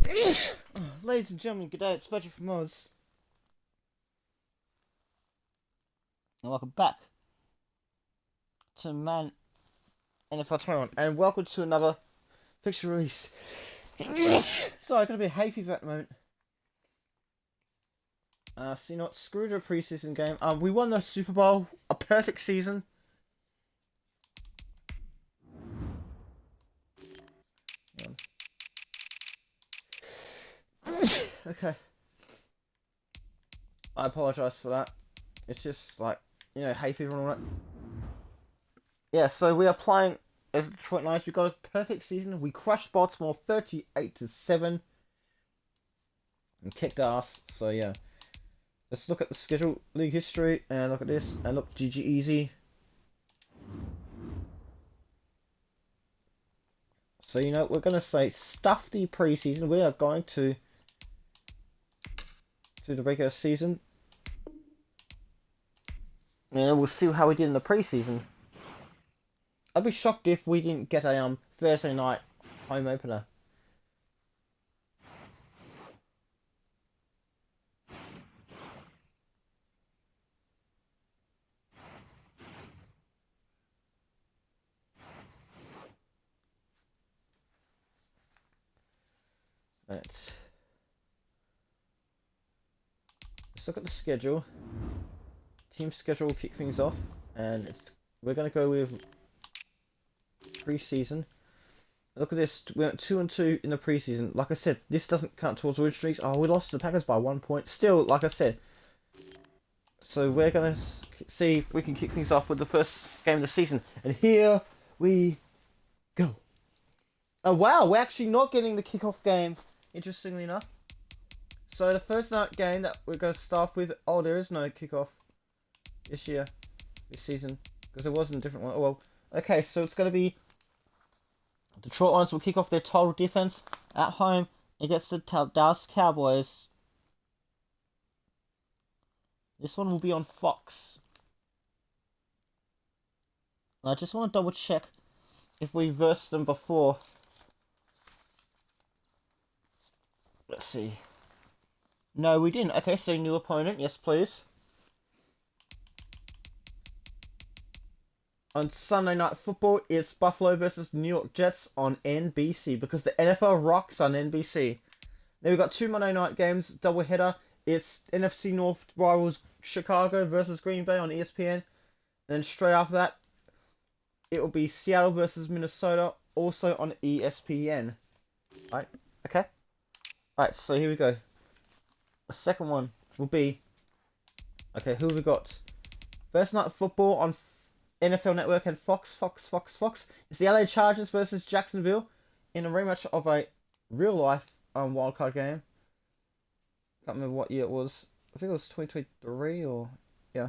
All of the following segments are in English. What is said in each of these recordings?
Ladies and gentlemen, good day, it's Fixture from Oz. And welcome back to Madden NFL 21. And welcome to another Fixture release. Sorry, I'm going to be a hay fever at the moment. So you know what, screw the preseason game. We won the Super Bowl, a perfect season. Okay. I apologise for that. It's just like, you know, hay fever and all that. Yeah, so we are playing as the Detroit Lions. We got a perfect season. We crushed Baltimore 38-7 and kicked ass. So yeah, let's look at the schedule, league history, and look at this, and look, GG easy. So you know, we're gonna say stuff the preseason. We are going to do the regular season, and we'll see how we did in the preseason. I'd be shocked if we didn't get a Thursday night home opener. Let's look at the schedule. Team schedule will kick things off, and we're going to go with preseason. Look at this, we went 2-2 in the preseason. Like I said, this doesn't count towards win streaks. Oh, we lost to the Packers by 1 point. Still, like I said. So we're going to see if we can kick things off with the first game of the season. And here we go. Oh wow, we're actually not getting the kickoff game, interestingly enough. So the first night game that we're going to start with, oh, there is no kickoff this season, because there wasn't a different one. Oh well, okay, so it's going to be Detroit Lions will kick off their total defense at home against the Dallas Cowboys. This one will be on Fox. And I just want to double check if we versed them before. Let's see. No, we didn't. Okay, so new opponent. Yes, please. On Sunday Night Football, it's Buffalo versus New York Jets on NBC, because the NFL rocks on NBC. Then we've got two Monday night games, doubleheader. It's NFC North rivals Chicago versus Green Bay on ESPN. And then straight after that, it will be Seattle versus Minnesota, also on ESPN. Right, okay. Alright, so here we go. The second one will be, okay, who have we got? First Night Football on NFL Network and Fox. It's the LA Chargers versus Jacksonville in a rematch of a real-life wildcard game. Can't remember what year it was. I think it was 2023 or, yeah.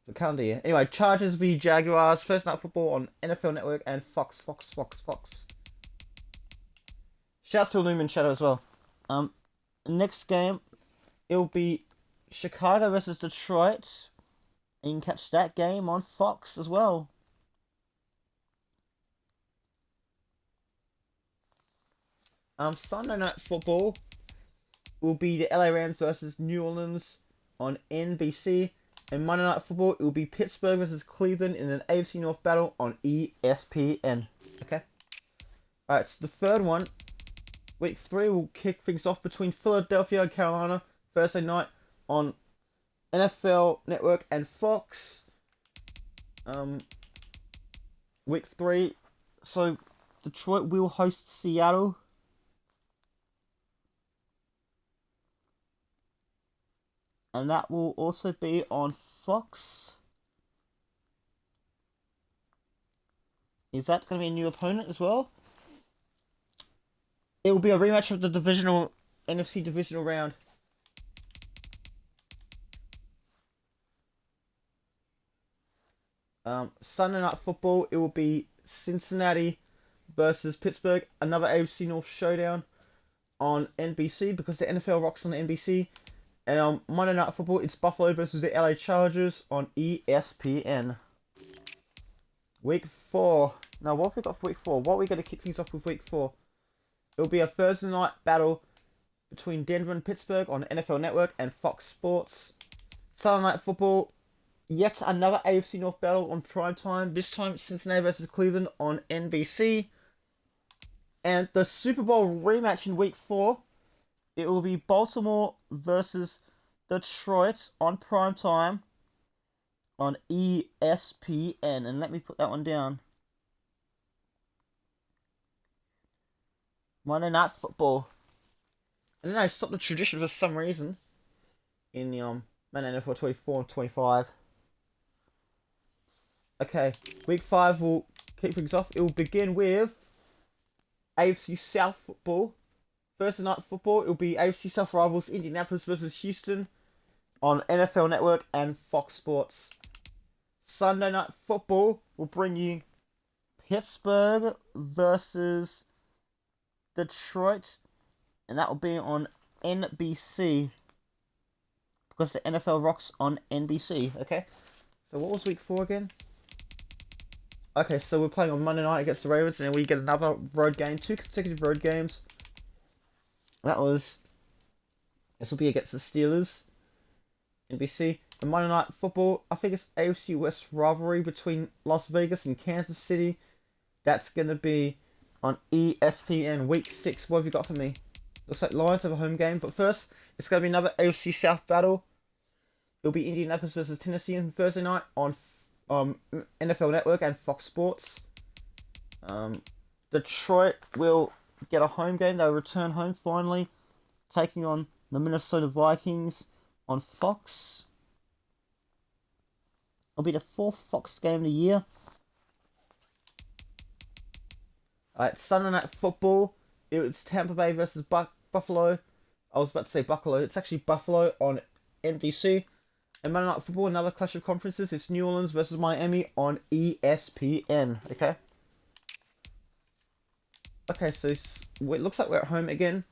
The calendar year. Anyway, Chargers v Jaguars. First Night Football on NFL Network and Fox. Shouts to Lumen Shadow as well. Next game, it'll be Chicago versus Detroit. And you can catch that game on Fox as well. Sunday Night Football will be the LA Rams versus New Orleans on NBC. And Monday Night Football, it will be Pittsburgh versus Cleveland in an AFC North battle on ESPN. Okay? Alright, so the third one, Week 3 will kick things off between Philadelphia and Carolina Thursday night on NFL Network and Fox. Week 3, so Detroit will host Seattle. And that will also be on Fox. Is that going to be a new opponent as well? It will be a rematch of the NFC divisional round. Sunday Night Football, it will be Cincinnati versus Pittsburgh, another AFC North showdown on NBC, because the NFL rocks on NBC. And on Monday Night Football, it's Buffalo versus the LA Chargers on ESPN. Week 4. Now, what have we got for Week 4? What are we going to kick things off with Week 4? It'll be a Thursday night battle between Denver and Pittsburgh on NFL Network and Fox Sports. Sunday Night Football, yet another AFC North battle on primetime. This time Cincinnati versus Cleveland on NBC. And the Super Bowl rematch in Week 4, it will be Baltimore versus Detroit on primetime on ESPN. And let me put that one down. Monday Night Football. And then I stopped the tradition for some reason in the Madden NFL 24 and 25. Okay, Week 5 will kick things off. It will begin with AFC South football. Thursday Night Football, it will be AFC South rivals Indianapolis versus Houston on NFL Network and Fox Sports. Sunday Night Football will bring you Pittsburgh versus Detroit, and that will be on NBC because the NFL rocks on NBC. Okay, so what was Week 4 again? Okay, so we're playing on Monday night against the Ravens, and then we get another road game, 2 consecutive road games. This will be against the Steelers, NBC. And Monday Night Football, I think it's AFC West rivalry between Las Vegas and Kansas City. That's going to be on ESPN Week 6. What have you got for me? Looks like Lions have a home game, but first, it's going to be another AFC South battle. It'll be Indianapolis versus Tennessee on Thursday night on NFL Network and Fox Sports. Detroit will get a home game. They'll return home finally, taking on the Minnesota Vikings on Fox. It'll be the 4th Fox game of the year. Alright, Sunday Night Football. It's Tampa Bay versus Buffalo. I was about to say Buffalo. It's actually Buffalo on NBC. And Monday Night Football, another clash of conferences. It's New Orleans versus Miami on ESPN. Okay. Okay, so it looks like we're at home again.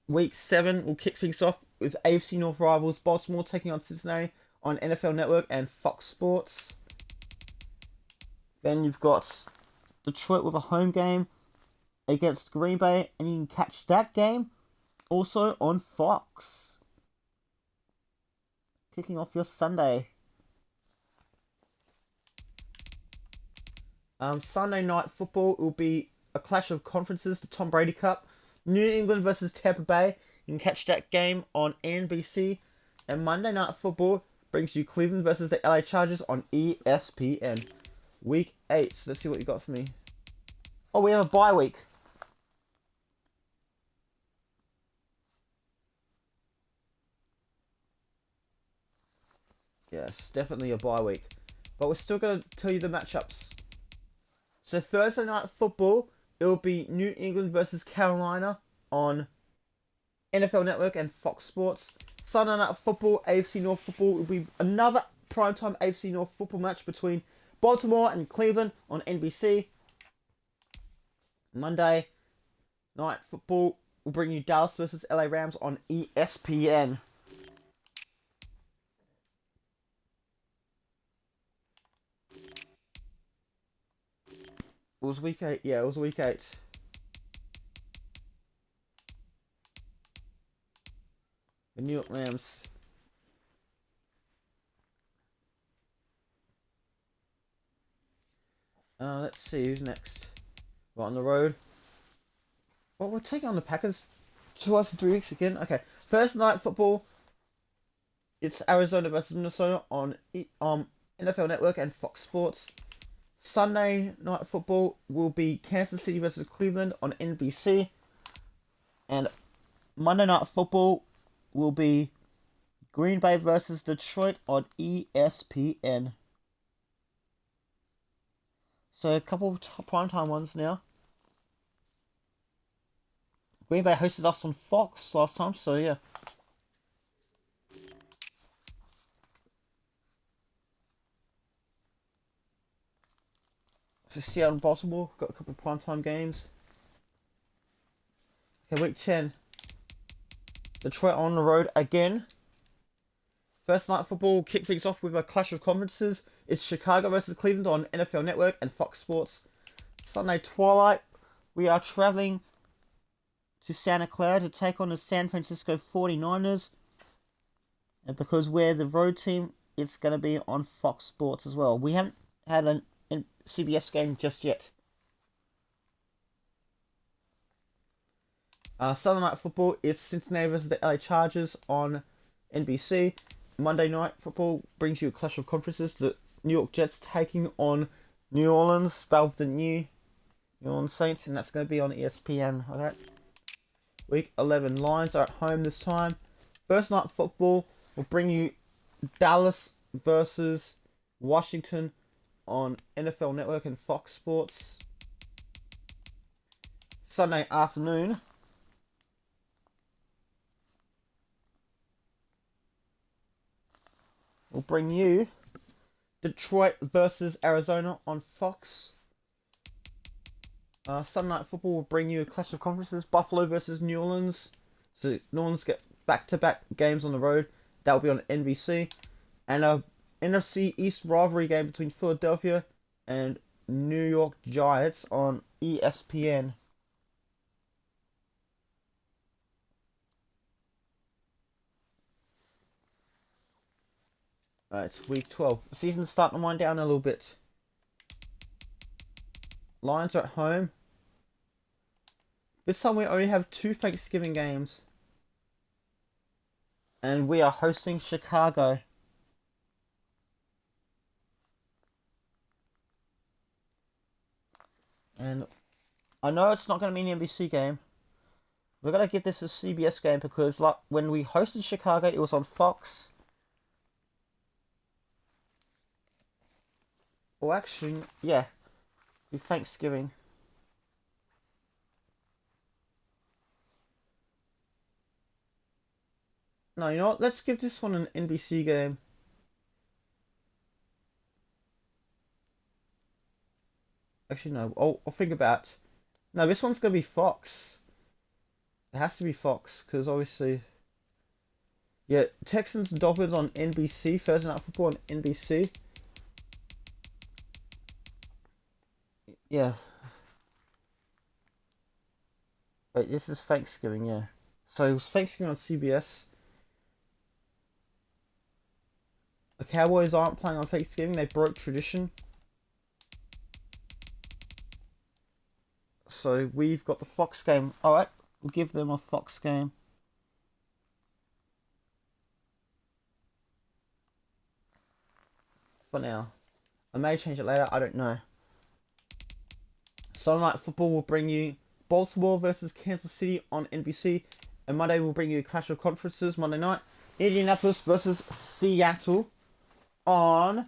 Week 7 will kick things off with AFC North rivals Baltimore taking on Cincinnati on NFL Network and Fox Sports. Then you've got Detroit with a home game against Green Bay, and you can catch that game also on Fox. Kicking off your Sunday. Sunday Night Football will be a clash of conferences, the Tom Brady Cup. New England versus Tampa Bay. You can catch that game on NBC. And Monday Night Football brings you Cleveland versus the LA Chargers on ESPN. Week 8. So let's see what you got for me. Oh, we have a bye week. Yes, definitely a bye week. But we're still going to tell you the matchups. So Thursday Night Football, it will be New England versus Carolina on NFL Network and Fox Sports. Sunday Night Football, AFC North Football, will be another primetime AFC North football match between Baltimore and Cleveland on NBC. Monday Night Football will bring you Dallas versus LA Rams on ESPN. It was week 8. Yeah, it was week 8. The New York Rams. Let's see who's next. Right on the road. Well, we're taking on the Packers twice in 3 weeks again. Okay, Thursday Night Football. It's Arizona versus Minnesota on NFL Network and Fox Sports. Sunday Night Football will be Kansas City versus Cleveland on NBC. And Monday Night Football will be Green Bay versus Detroit on ESPN. So a couple of primetime ones now. Green Bay hosted us on Fox last time, so yeah. So Seattle and Baltimore got a couple of primetime games. Okay, week 10. Detroit on the road again. First Night Football will kick things off with a clash of conferences. It's Chicago versus Cleveland on NFL Network and Fox Sports. Sunday twilight, we are traveling to Santa Clara to take on the San Francisco 49ers. And because we're the road team, it's going to be on Fox Sports as well. We haven't had a CBS game just yet. Sunday Night Football, it's Cincinnati versus the LA Chargers on NBC. Monday Night Football brings you a clash of conferences. The New York Jets taking on New Orleans, battle of the New Orleans Saints, and that's going to be on ESPN. Okay. Week 11, Lions are at home this time. First Night Football will bring you Dallas versus Washington on NFL Network and Fox Sports. Sunday afternoon, will bring you Detroit versus Arizona on Fox. Sunday Night Football will bring you a clash of conferences. Buffalo versus New Orleans. So New Orleans get back-to-back games on the road. That will be on NBC. And a NFC East rivalry game between Philadelphia and New York Giants on ESPN. It's week 12. The season's starting to wind down a little bit. Lions are at home. This time we only have 2 Thanksgiving games. And we are hosting Chicago. And I know it's not going to be an NBC game. We're going to give this a CBS game because like when we hosted Chicago, it was on Fox. Well, actually, yeah. It's Thanksgiving. No, you know what? Let's give this one an NBC game. Actually, no. I'll think about it. No, this one's going to be Fox. It has to be Fox, because obviously... Yeah, Texans and Dolphins on NBC. Thursday Night Football on NBC. Yeah. Wait, this is Thanksgiving, yeah. So, it was Thanksgiving on CBS. The Cowboys aren't playing on Thanksgiving. They broke tradition. So, we've got the Fox game. Alright, we'll give them a Fox game. For now. I may change it later, I don't know. Sunday Night Football will bring you Baltimore versus Kansas City on NBC. And Monday will bring you a clash of conferences Monday night. Indianapolis versus Seattle on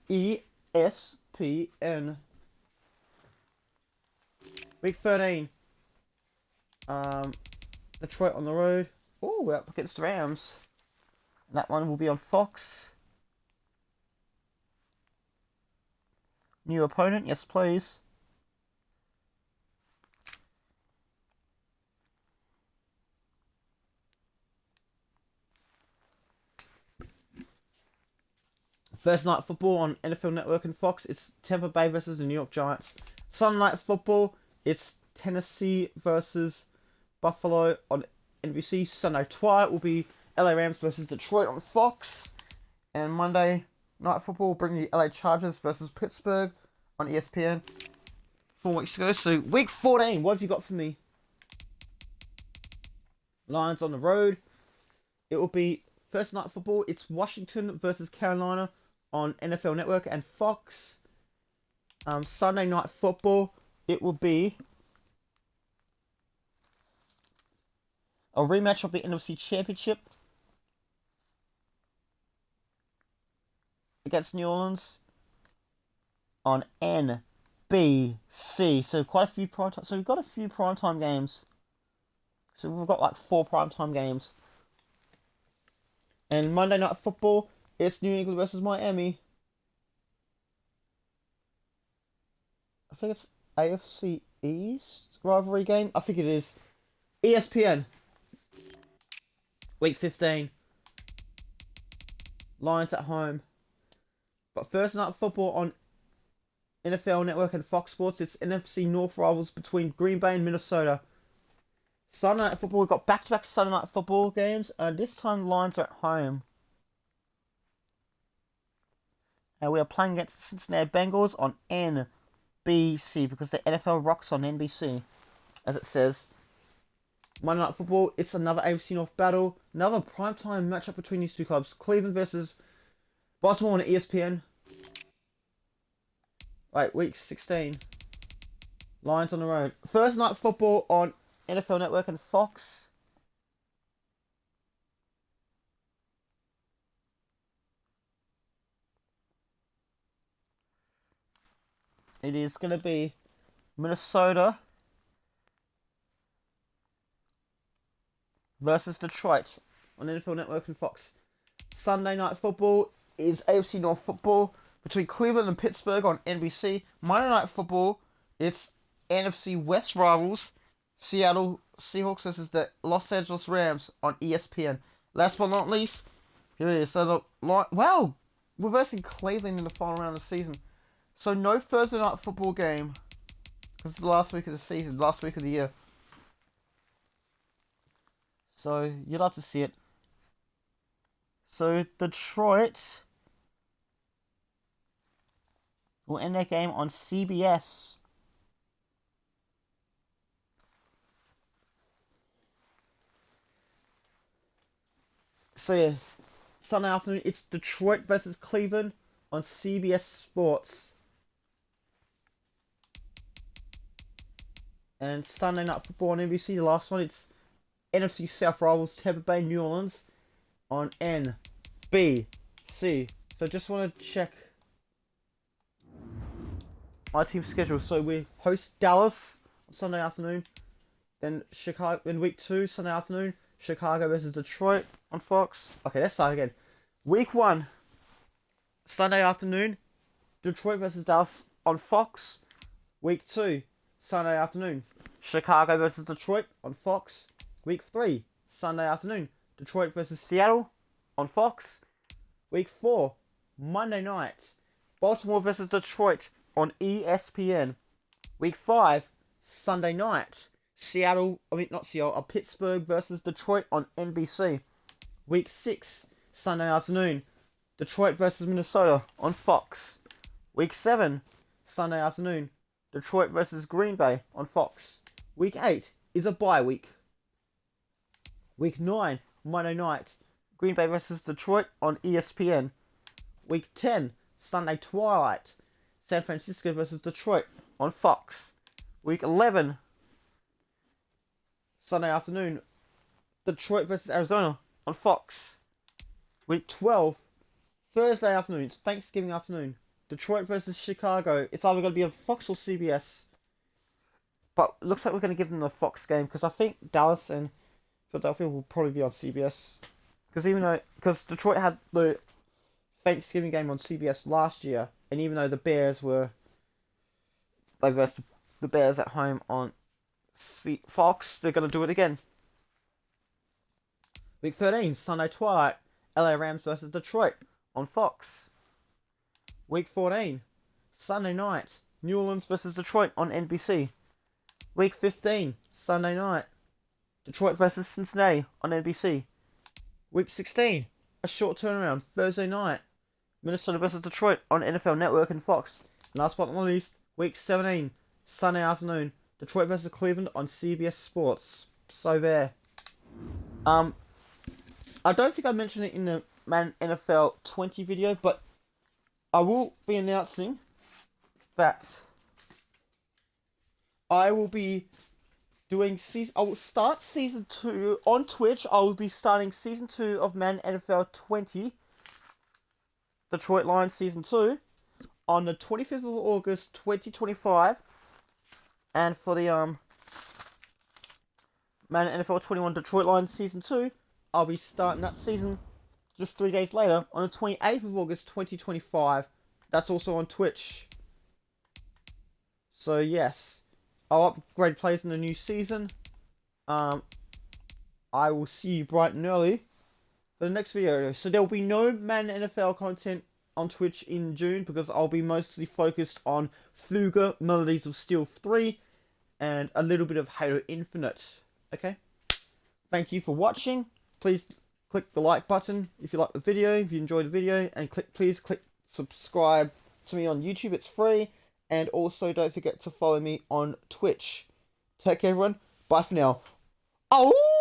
ESPN. Week 13. Detroit on the road. Oh, we're up against the Rams. And that one will be on Fox. New opponent, yes please. Thursday Night Football on NFL Network and Fox. It's Tampa Bay versus the New York Giants. Sunday Night Football. It's Tennessee versus Buffalo on NBC. Sunday twilight will be LA Rams versus Detroit on Fox. And Monday Night Football will bring the LA Chargers versus Pittsburgh on ESPN. 4 weeks ago. So week 14. What have you got for me? Lions on the road. It will be Thursday Night Football. It's Washington versus Carolina on NFL Network and Fox. Sunday Night Football, it will be a rematch of the NFC Championship against New Orleans on NBC. So quite a few primetime. So we've got a few primetime games. So we've got like 4 primetime games. And Monday Night Football, it's New England versus Miami. I think it's AFC East rivalry game. I think it is. ESPN. Week 15. Lions at home. But Thursday Night Football on NFL Network and Fox Sports, it's NFC North rivals between Green Bay and Minnesota. Sunday Night Football, we've got back-to-back Sunday Night Football games, and this time Lions are at home. And we are playing against the Cincinnati Bengals on NBC, because the NFL rocks on NBC, as it says. Monday Night Football, it's another AFC North battle, another primetime matchup between these two clubs. Cleveland versus Baltimore on ESPN. Right, week 16. Lions on the road. Thursday Night Football on NFL Network and Fox. It is going to be Minnesota versus Detroit on NFL Network and Fox. Sunday Night Football is AFC North football between Cleveland and Pittsburgh on NBC. Monday Night Football, it's NFC West rivals, Seattle Seahawks versus the Los Angeles Rams on ESPN. Last but not least, here it is. So we're versing Cleveland in the final round of the season. So no Thursday Night Football game, because it's the last week of the season, last week of the year. So you'd love to see it. So Detroit will end their game on CBS. So yeah, Sunday afternoon, it's Detroit versus Cleveland on CBS Sports. And Sunday Night Football on NBC, the last one, it's NFC South rivals Tampa Bay, New Orleans on NBC. So just want to check my team's schedule. So we host Dallas on Sunday afternoon. Then Chicago in week 2, Sunday afternoon, Chicago versus Detroit on Fox. Okay, let's start again. Week 1, Sunday afternoon, Detroit versus Dallas on Fox. Week 2, Sunday afternoon, Chicago versus Detroit on Fox. Week 3, Sunday afternoon, Detroit versus Seattle on Fox. Week 4, Monday night, Baltimore versus Detroit on ESPN. Week 5, Sunday night, Pittsburgh versus Detroit on NBC. Week 6, Sunday afternoon, Detroit versus Minnesota on Fox. Week 7, Sunday afternoon, Detroit versus Green Bay on Fox. Week 8 is a bye week. Week 9, Monday night, Green Bay versus Detroit on ESPN. Week 10, Sunday twilight, San Francisco versus Detroit on Fox. Week 11, Sunday afternoon, Detroit versus Arizona on Fox. Week 12, Thursday afternoon, it's Thanksgiving afternoon, Detroit versus Chicago. It's either going to be on Fox or CBS. But it looks like we're going to give them the Fox game, because I think Dallas and Philadelphia will probably be on CBS. Because Detroit had the Thanksgiving game on CBS last year, and even though the Bears versed the Bears at home on Fox, they're going to do it again. Week 13, Sunday twilight, LA Rams versus Detroit on Fox. Week 14, Sunday night, New Orleans versus Detroit on NBC. Week 15, Sunday night, Detroit versus Cincinnati on NBC. Week 16, a short turnaround, Thursday night, Minnesota versus Detroit on NFL Network and Fox. And last but not least, Week 17, Sunday afternoon, Detroit versus Cleveland on CBS Sports. So there. I don't think I mentioned it in the Madden NFL 20 video, but I will be announcing that I will be doing I will start season 2 on Twitch. I will be starting season 2 of Madden NFL 20, Detroit Lions season 2, on the 25th of August 2025. And for the Madden NFL 21 Detroit Lions season 2, I'll be starting that season just 3 days later on the 28th of August 2025. That's also on Twitch. So yes, I'll upgrade players in the new season. I will see you bright and early for the next video. So there will be no Madden NFL content on Twitch in June because I'll be mostly focused on Fluga, Melodies of Steel 3, and a little bit of Halo Infinite. Okay? Thank you for watching. Please click the like button if you like the video, if you enjoyed the video, and please click subscribe to me on YouTube. It's free. And also don't forget to follow me on Twitch. Take care, everyone. Bye for now. Oh!